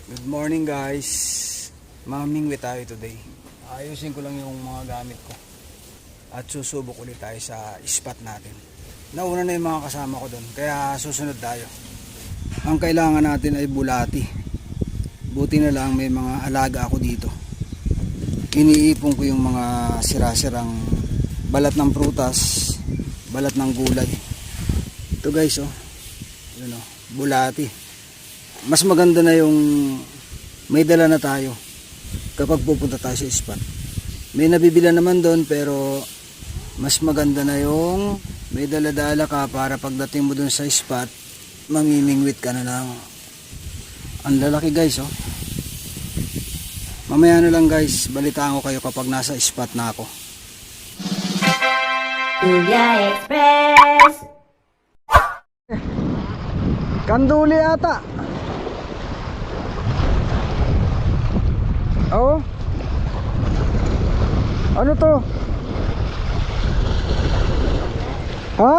Good morning guys. Mamingwi tayo today. Ayusin ko lang yung mga gamit ko. At susubok ulit tayo sa spot natin. Nauna na yung mga kasama ko doon. Kaya susunod tayo. Ang kailangan natin ay bulati. Buti na lang may mga alaga ako dito. Iniipon ko yung mga sira-sirang balat ng prutas, balat ng gulay. Ito guys, oh. Yun, oh, bulati. Mas maganda na yung may dala na tayo kapag pupunta tayo sa spot. May nabibila naman doon, pero mas maganda na yung may dala-dala ka para pagdating mo doon sa spot, mamimingwit ka na lang. Ang lalaki guys, oh. Mamaya na lang guys, balitaan ko kayo kapag nasa spot na ako. Kuya Express. Kanduli ata. Oh. Ano to? Ha?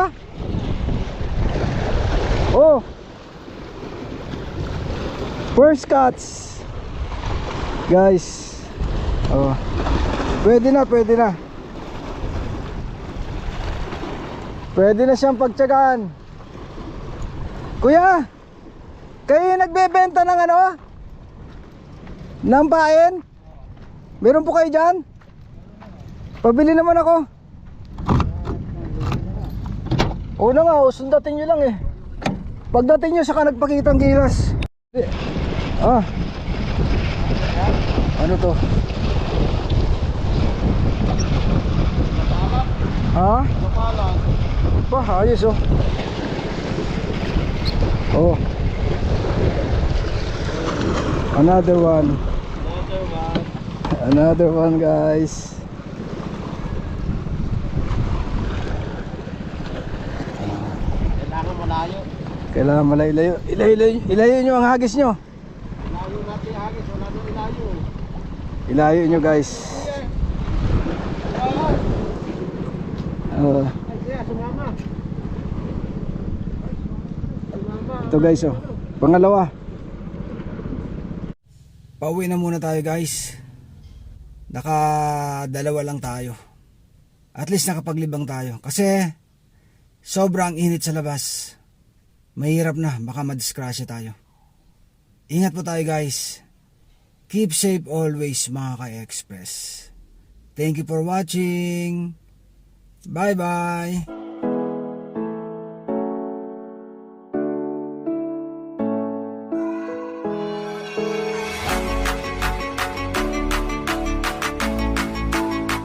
Oh. First cuts. Guys. Oh. Pwede na, pwede na. Pwede na siyang pagtiyagaan. Kuya, kayo yung nagbebenta ng ano? Ng pain? Meron po kayo dyan? Pabili naman ako. Una nga, sundatin nyo lang eh. Pagdating nyo saka nagpakitang gilas. Ah. Ano to? Ha? Ba, ayos oh. Oh. Another one. Another one guys. Kailangan malayo. Kailangan malayo. Ilayo nyo ang hagis nyo. Ilayo natin yung hagis. Wala nang ilayo. Ilayo nyo guys. Ay siya, sumama. Ito guys oh. Pangalawa. Pauwi na muna tayo guys. Nakadalawa lang tayo. At least nakapaglibang tayo. Kasi sobrang init sa labas. Mahirap na, baka madisgrasya tayo. Ingat po tayo guys. Keep safe always mga ka-express. Thank you for watching. Bye bye.